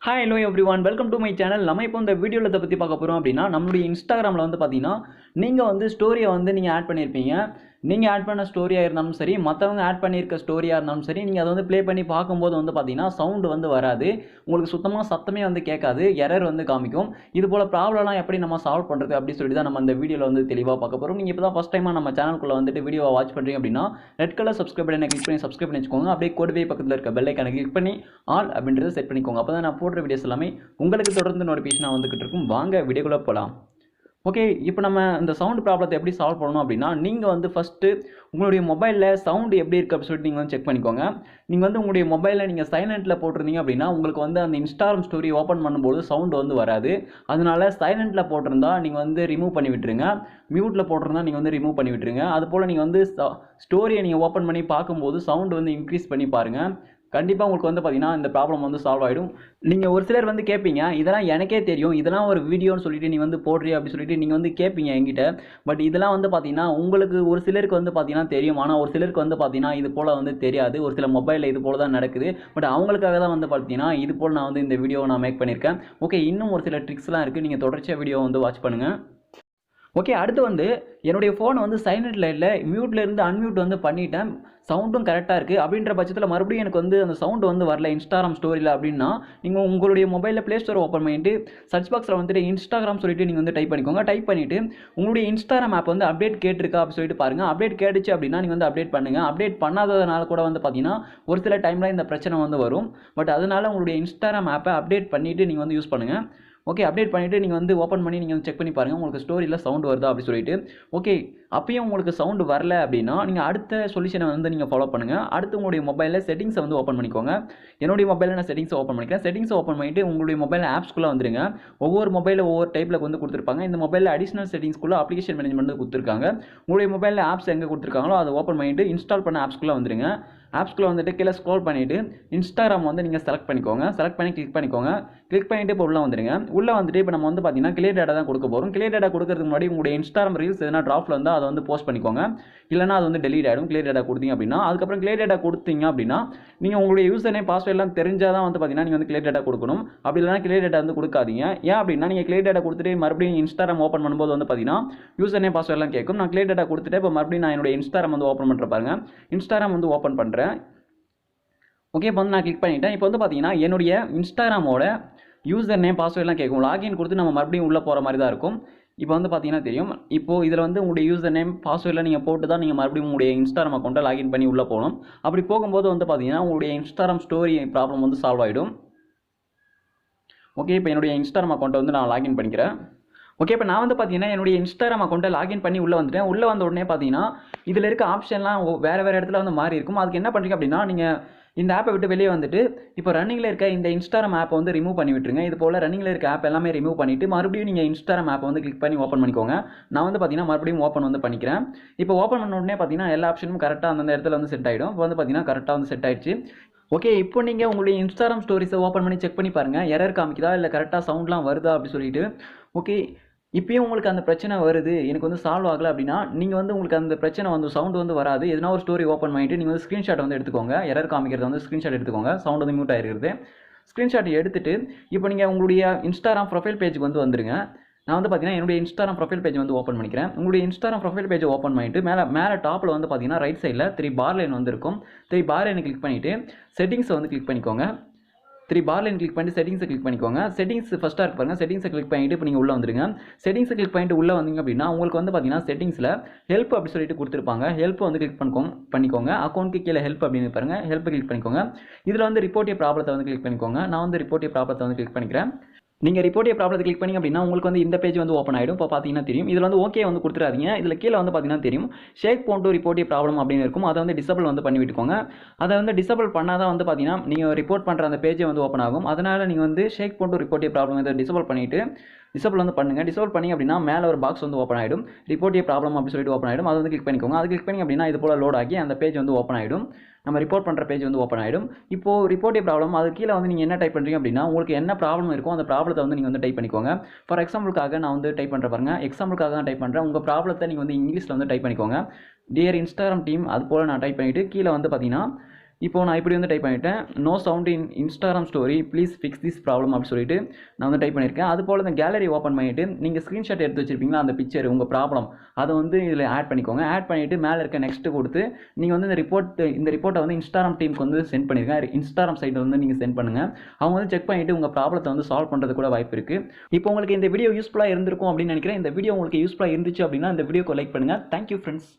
Hi, hello everyone. Welcome to my channel. நம்ம இப்போ இந்த வீடியோல இத பத்தி பார்க்க போறோம் அப்படினா நம்மளுடைய Instagramல வந்து பாத்தீங்கன்னா நீங்க வந்து ஸ்டோரியை வந்து நீங்க ஆட் பண்ணிருப்பீங்க. நீங்க ஆட் பண்ண ஸ்டோரியா இருந்தாலும் சரி, மத்தவங்க ஆட் பண்ணியிருக்க ஸ்டோரியா இருந்தாலும் சரி, நீங்க அத வந்து ப்ளே பண்ணி பாக்கும்போது வந்து பாத்தீங்கன்னா சவுண்ட் வந்து வராது. உங்களுக்கு சுத்தமா சத்தமே வந்து கேட்காது. எரர் வந்து காமிக்கும். இது போல ப்ராப்ளம்லாம் எப்படி நம்ம சால்வ் பண்றது அப்படி சொல்லிட்டு தான் நம்ம இந்த வீடியோல வந்து தெளிவா பார்க்க போறோம். நீங்க இப்பதான் ஃபர்ஸ்ட் டைமா நம்ம சேனலுக்குள்ள வந்துட்டு வீடியோவை வாட்ச் பண்றீங்க அப்படினா ரெட் கலர் சப்ஸ்கிரைப் பட்டனை கிளிக் பண்ணி சப்ஸ்கிரைப் பண்ணி வச்சுக்கோங்க. அப்படியே கூடவே பக்கத்துல இருக்க பெல் ஐகானை கிளிக் பண்ணி ஆல் அப்படின்றத செட் பண்ணிக்கோங்க. அப்பதான் நான் போடுற வீடியோஸ் எல்லாமே உங்களுக்கு தொடர்ந்து நோட்டிஃபிகேஷனா வந்துகிட்டு இருக்கும். வாங்க வீடியோக்குள்ள போலாம். ஓகே, இப்போ நம்ம இந்த சவுண்ட் ப்ராப்ளத்தை எப்படி சால்வ் பண்ணணும் அப்படின்னா, நீங்கள் வந்து ஃபஸ்ட்டு உங்களுடைய மொபைலில் சவுண்டு எப்படி இருக்குது அப்படின்னு சொல்லிட்டு நீங்கள் வந்து செக் பண்ணிக்கோங்க. நீங்கள் வந்து உங்களுடைய மொபைலில் நீங்கள் சைலண்ட்டில் போட்டிருந்தீங்க அப்படின்னா உங்களுக்கு வந்து அந்த இன்ஸ்டாகிராம் ஸ்டோரி ஓப்பன் பண்ணும்போது சவுண்டு வந்து வராது. அதனால சைலண்ட்டில் போட்டிருந்தா நீங்கள் வந்து ரிமூவ் பண்ணி விட்டுருங்க. மியூட்டில் போட்டிருந்தா நீங்கள் வந்து ரிமூவ் பண்ணி விட்டுருங்க. அதுபோல் நீங்கள் வந்து ஸ்டோரியை நீங்கள் ஓப்பன் பண்ணி பார்க்கும்போது சவுண்டு வந்து இன்க்ரீஸ் பண்ணி பாருங்கள். கண்டிப்பாக உங்களுக்கு வந்து பார்த்தீங்கன்னா இந்த ப்ராப்ளம் வந்து சால்வ் ஆகிடும். நீங்கள் ஒரு சிலர் வந்து கேட்பீங்க, இதெல்லாம் எனக்கே தெரியும், இதெல்லாம் ஒரு வீடியோன்னு சொல்லிட்டு நீ வந்து போடுறியா அப்படி சொல்லிட்டு நீங்கள் வந்து கேட்பீங்க என்கிட்ட. பட் இதெல்லாம் வந்து பார்த்தீங்கன்னா உங்களுக்கு ஒரு சிலருக்கு வந்து பார்த்தீங்கன்னா தெரியும். ஆனால் ஒரு சிலருக்கு வந்து பார்த்தீங்கன்னா இது போல் வந்து தெரியாது. ஒரு சில மொபைலில் இது போல் தான் நடக்குது. பட் அவங்களுக்காக தான் வந்து பார்த்தீங்கன்னா இது போல் நான் வந்து இந்த வீடியோவை நான் மேக் பண்ணியிருக்கேன். ஓகே, இன்னும் ஒரு சில ட்ரிக்ஸ்லாம் இருக்குது. நீங்கள் தொடர்ச்சியாக வீடியோ வந்து வாட்ச் பண்ணுங்கள். ஓகே, அடுத்து வந்து என்னுடைய ஃபோனை வந்து சைலண்ட்டில் இல்லை, மியூட்லேருந்து அன்மியூட் வந்து பண்ணிட்டேன். சவுண்டும் கரெக்டாக இருக்குது. அப்படின்ற பட்சத்தில் மறுபடியும் எனக்கு வந்து அந்த சவுண்டு வந்து வரல இன்ஸ்டாகிராம் ஸ்டோரியில் அப்படின்னா, நீங்கள் உங்களுடைய மொபைலில் ப்ளே ஸ்டோர் ஓப்பன் பண்ணிட்டு சர்ச் பாக்ஸில் வந்துட்டு இன்ஸ்டாகிராம் சொல்லிட்டு நீங்கள் வந்து டைப் பண்ணிக்கோங்க. டைப் பண்ணிவிட்டு உங்களுடைய இன்ஸ்டாகிராம் ஆப் வந்து அப்டேட் கேட்டிருக்கா அப்படின்னு சொல்லிட்டு பாருங்கள். அப்டேட் கேட்டுச்சு அப்படின்னா நீங்கள் வந்து அப்டேட் பண்ணுங்கள். அப்டேட் பண்ணாததுனால கூட வந்து பார்த்தீங்கன்னா ஒரு சில டைமில் இந்த பிரச்சனை வந்து வரும். பட் அதனால் உங்களுடைய இன்ஸ்டாகிராம் ஆப்பை அப்டேட் பண்ணிவிட்டு நீங்கள் வந்து யூஸ் பண்ணுங்கள். ஓகே, அப்டேட் பண்ணிவிட்டு நீங்கள் வந்து ஓப்பன் பண்ணி நீங்கள் வந்து செக் பண்ணி பாருங்கள் உங்களுக்கு ஸ்டோரியில் சவுண்ட் வருதா அப்படி சொல்லிட்டு. ஓகே, அப்பயும் உங்களுக்கு சவுண்டு வரல அப்படின்னா நீங்கள் அடுத்த சொல்யூஷனை வந்து நீங்கள் ஃபாலோ பண்ணுங்கள். அடுத்து உங்களுடைய மொபைலில் செட்டிங்ஸை வந்து ஓப்பன் பண்ணிக்கோங்க. என்னுடைய மொபைலில் நான் செட்டிங்ஸை ஓப்பன் பண்ணிக்கிறேன். செட்டிங்ஸை ஓப்பன் பண்ணிவிட்டு உங்களுடைய மொபைல் ஆப்ஸ்குள்ளே வந்துடுங்க. ஒவ்வொரு மொபைலில் ஒவ்வொரு டைப்பில் வந்து கொடுத்துருப்பாங்க. இந்த மொபைலில் அடிஷனல் செட்டிங்ஸ்குள்ளே அப்ளிகேஷன் மேனேஜ்மெண்ட் கொடுத்துருக்காங்க. உங்களுடைய மொபைலில் ஆப்ஸ் எங்கே கொடுத்துருக்காங்களோ அதை ஓப்பன் பண்ணிவிட்டு இன்ஸ்டால் பண்ண ஆப்ஸ்குள்ளே வந்துடுங்க. ஆப்ஸ்குள்ளே வந்துட்டு கீழே ஸ்க்ரோல் பண்ணிவிட்டு இன்ஸ்டாகிராம் வந்து நீங்கள் செலக்ட் பண்ணிக்கோங்க. செலக்ட் பண்ணி கிளிக் பண்ணிக்கோங்க. கிளிக் பண்ணிவிட்டு இப்போ உள்ளே வந்துடுங்க. உள்ளே வந்துட்டு இப்போ நம்ம வந்து பார்த்தீங்கன்னா கிளியர் டேட்டா தான் கொடுக்க போகிறோம். கிளியர் டேட்டா கொடுக்கறதுக்கு முன்னாடி உங்களுடைய இன்ஸ்டாகிராம் ரீல்ஸ் எதனா ட்ராப்ல இருந்தால் அதை வந்து போஸ்ட் பண்ணிக்கோங்க. இல்லைனா அது வந்து டெலீட் ஆகிடும் கிளியர் டேட்டா கொடுத்தீங்க அப்படின்னா. அதுக்கப்புறம் கிளியர் டேட்டா கொடுத்தீங்க அப்படின்னா நீங்கள் உங்களுடைய யூசர் நேம் பாஸ்வேர்ட்லாம் தெரிஞ்சால் தான் வந்து பார்த்தீங்கன்னா நீங்கள் வந்து கிளியர் டேட்டா கொடுக்கணும். அப்படி இல்லைனா கிளியர் டேட்டா வந்து கொடுக்காதீங்க. ஏன் அப்படின்னா நீங்கள் கிளியர் டேட்டா கொடுத்துட்டு மறுபடியும் இன்ஸ்டாகிராம் ஓப்பன் பண்ணும்போது வந்து பார்த்தீங்கன்னா யூசர் நேம் பாஸ்வேர்ட்லாம் கேட்கும். நான் கிளியர் டேட்டா கொடுத்துட்டு இப்போ மறுபடியும் நான் என்னுடைய இன்ஸ்டாகிராம் வந்து ஓப்பன் பண்ணுற பாருங்க. இன்ஸ்டாகிராம் வந்து ஓப்பன் பண்ணுறேன். ஓகே, இப்போ வந்து நான் கிளிக் பண்ணிட்டேன். இப்போ வந்து பார்த்தீங்கன்னா என்னுடைய இன்ஸ்டாகிராமோட யூசர் நேம் பாஸ்வேர்ட்லாம் கேட்கும். லாகின் கொடுத்து நம்ம மறுபடியும் உள்ளே போகிற மாதிரி தான் இருக்கும். இப்போ வந்து பார்த்தீங்கன்னா தெரியும். இப்போது இதில் வந்து உங்களுடைய யூசர் நேம் பாஸ்வேர்டில் நீங்கள் போட்டு தான் நீங்கள் மறுபடியும் உங்களுடைய இன்ஸ்டாகிராம் அக்கௌண்ட்டை லாகின் பண்ணி உள்ளே போகணும். அப்படி போகும்போது வந்து பார்த்தீங்கன்னா உங்களுடைய இன்ஸ்டாகிராம் ஸ்டோரி ப்ராப்ளம் வந்து சால்வ் ஆகிடும். ஓகே, இப்போ என்னுடைய இன்ஸ்டாகிராம் அக்கௌண்ட்டை வந்து நான் லாகின் பண்ணிக்கிறேன். ஓகே, இப்போ நான் வந்து பார்த்தீங்கன்னா என்னுடைய இன்ஸ்டாகிராம் அக்கௌண்ட்டை லாகின் பண்ணி உள்ளே வந்துட்டேன். உள்ளே வந்த உடனே பார்த்தீங்கன்னா இதில் இருக்க ஆப்ஷன்லாம் வேறு இடத்துல வந்து மாறி இருக்கும். அதுக்கு என்ன பண்ணுறீங்க அப்படின்னா நீங்கள் இந்த ஆப்பை விட்டு வெளியே வந்துட்டு இப்போ ரன்னிங்கில் இருக்க இந்த இன்ஸ்டாகிராம் ஆப்பை வந்து ரிமூவ் பண்ணி விட்டுருங்க. இது போல் ரன்னிங்கில் இருக்க ஆப் எல்லாமே ரிமூவ் பண்ணிவிட்டு மறுபடியும் நீங்கள் இன்ஸ்டாகிராம் ஆப்பை வந்து கிளிக் பண்ணி ஓப்பன் பண்ணிக்கோங்க. நான் வந்து பார்த்தீங்கன்னா மறுபடியும் ஓப்பன் வந்து பண்ணிக்கிறேன். இப்போ ஓப்பன் பண்ண உடனே பார்த்தீங்கன்னா எல்லா ஆப்ஷனும் கரெக்டாக அந்தந்த இடத்துல வந்து செட் ஆகிடும். இப்போ வந்து பார்த்தீங்கன்னா கரெக்டாக வந்து செட் ஆயிடுச்சு. ஓகே, இப்போ நீங்கள் உங்களுடைய இன்ஸ்டாகிராம் ஸ்டோரிஸை ஓப்பன் பண்ணி செக் பண்ணி பாருங்கள். எரர் காமிக்குதா இல்லை கரெக்டாக சவுண்ட்லாம் வருதா அப்படி சொல்லிட்டு. ஓகே, இப்போயும் உங்களுக்கு அந்த பிரச்சனை வருது, எனக்கு வந்து சால்வ் ஆகலை அப்படின்னா நீங்கள் வந்து உங்களுக்கு அந்த பிரச்சனை வந்து சவுண்ட் வந்து வராது. எதனா ஒரு ஸ்டோரி ஓப்பன் பண்ணிவிட்டு நீங்கள் வந்து ஸ்க்ரீன்ஷாட் வந்து எடுத்துக்கோங்க. எரர் காமிக்கிறத வந்து ஸ்க்ரீன்ஷாட் எடுத்துக்கோங்க. சவுண்ட் வந்து மியூட் ஆகிருக்கிறது. ஸ்க்ரீன்ஷாட் எடுத்துகிட்டு இப்போ நீங்கள் உங்களுடைய இன்ஸ்டாகிராம் ப்ரொஃபைல் பேஜுக்கு வந்து வந்துடுங்க. நான் வந்து பார்த்தீங்கன்னா என்னுடைய இன்ஸ்டாகிராம் ப்ரொஃபைல் பேஜ் வந்து ஓப்பன் பண்ணிக்கிறேன். உங்களுடைய இன்ஸ்டாகிராம் ப்ரொஃபைல் பேஜை ஓப்பன் பண்ணிவிட்டு மேலே டாப்பில் வந்து பார்த்தீங்கன்னா ரைட் சைடில் 3 பார் லைன் வந்து இருக்கும். 3 பார் லைனை கிளிக் பண்ணிவிட்டு செட்டிங்ஸை வந்து கிளிக் பண்ணிக்கோங்க. 3 பார் லைன் கிளிக் பண்ணிட்டு செட்டிங்ஸை கிளிக் பண்ணிக்கோங்க. செட்டிங்ஸ் ஃபஸ்ட்டாக இருக்கு பாருங்கள். செட்டிங்ஸை கிளிக் பண்ணிவிட்டு இப்போ நீங்கள் உள்ளே வந்துடுங்க. செட்டிங்ஸை கிளிக் பண்ணிட்டு உள்ளே வந்தீங்க அப்படின்னா உங்களுக்கு வந்து பார்த்தீங்கன்னா செட்டிங்ஸில் ஹெல்ப் அப்படி சொல்லிட்டு கொடுத்துருப்பாங்க. ஹெல்ப் வந்து கிளிக் பண்ணிக்கோங்க. அக்கௌண்ட்டுக்கு கீழே ஹெல்ப் அப்படின்னு பாருங்கள். ஹெல்ப் கிளிக் பண்ணிக்கோங்க. இதில் வந்து ரிப்போர்ட் ப்ராப்ளத்தை வந்து கிளிக் பண்ணிக்கோங்க. நான் வந்து ரிப்போர்ட் ப்ராப்ளத்தை வந்து கிளிக் பண்ணிக்கிறேன். நீங்கள் ரிப்போர்ட் ப்ராப்ளத்தை கிளிக் பண்ணி அப்படின்னா உங்களுக்கு வந்து இந்த பேஜ் வந்து ஓப்பன் ஆகிடும். இப்போ பார்த்தீங்கன்னா தெரியும். இதில் வந்து ஓகே வந்து கொடுத்துறாதீங்க. இதில் கீழே வந்து பார்த்தீங்கன்னா தெரியும் ஷேக் போன் டு ரிப்போர்ட் ப்ராப்ளம் அப்படின்னு இருக்கும். அதை வந்து டிசபிள் வந்து பண்ணி விட்டுக்கோங்க. அதை வந்து டிசபிள் பண்ணால் தான் வந்து பார்த்தீங்கன்னா நீங்கள் ரிப்போர்ட் பண்ணுற அந்த பேஜை வந்து ஓப்பன் ஆகும். அதனால் நீங்கள் வந்து ஷேக் போன் டு ரிப்போர்ட் ப்ராப்ளம் இதை டிசபிள் பண்ணிவிட்டு டிசபிள் வந்து பண்ணுங்கள். டிசபிள் பண்ணி அப்படின்னா மேலே ஒரு பாக்ஸ் வந்து ஓப்பன் ஆகிடும். ரிப்போர்ட் ப்ராப்ளம் அப்படி சொல்லிட்டு ஓப்பன் ஆகிடும். அதை வந்து கிளிக் பண்ணிக்கோங்க. அது கிளிக் பண்ணி அப்படின்னா இது போல் லோட் ஆகி அந்த பேஜ் வந்து ஓப்பன் ஆகிடும். நம்ம ரிப்போர்ட் பண்ணுற பேஜ் வந்து ஓப்பன் ஆகிடும். இப்போது ரிப்போர்ட் ப்ராப்ளம் அது கீழே வந்து நீங்கள் என்ன டைப் பண்ணுறீங்க அப்படின்னா உங்களுக்கு என்ன ப்ராப்ளம் இருக்கும் அந்த ப்ராப்ளத்தை வந்து நீங்கள் வந்து டைப் பண்ணிக்கோங்க. ஃபார் எக்ஸாம்பிளுக்காக நான் வந்து டைப் பண்ணுற பாருங்க. எக்ஸாம்பிளுக்காக தான் டைப் பண்ணுறேன். உங்கள் ப்ராப்ளத்தை நீங்கள் வந்து இங்கிலீஷில் வந்து டைப் பண்ணிக்கோங்க. டியர் இன்ஸ்டாகிராம் டீம் அது போல் நான் டைப் பண்ணிவிட்டு கீழே வந்து பார்த்தீங்கன்னா இப்போ நான் இப்படி வந்து டைப் பண்ணிட்டேன், no sound in Instagram story please fix this problem அப்படின்னு சொல்லிட்டு நான் வந்து டைப் பண்ணியிருக்கேன். அது போல் இந்த கேலரி ஓப்பன் பண்ணிவிட்டு நீங்கள் ஸ்க்ரீன்ஷாட் எடுத்து வச்சிருப்பீங்களா அந்த பிக்சர் உங்கள் ப்ராப்ளம் அதை வந்து இதில் ஆட் பண்ணிக்கோங்க. ஆட் பண்ணிவிட்டு மேலே இருக்க நெக்ஸ்ட் கொடுத்து நீங்கள் வந்து இந்த ரிப்போர்ட்டை வந்து இன்ஸ்டாகிராம் டீமுக்கு வந்து சென்ட் பண்ணிருக்கேன். இன்ஸ்டாகிராம் சைட்டில் வந்து நீங்கள் சென்ட் பண்ணுங்கள். அவங்க வந்து செக் பண்ணிவிட்டு உங்கள் ப்ராப்ளத்தை வந்து சால்வ் பண்ணுறது கூட வாய்ப்பு இருக்குது. இப்போ உங்களுக்கு இந்த வீடியோ யூஸ்ஃபுல்லாக இருந்திருக்கும் அப்படின்னு நினைக்கிறேன். இந்த வீடியோ உங்களுக்கு யூஸ்ஃபுல்லாக இருந்துச்சு அப்படின்னா இந்த வீடியோக்கு லைக் பண்ணுங்கள். Thank you friends.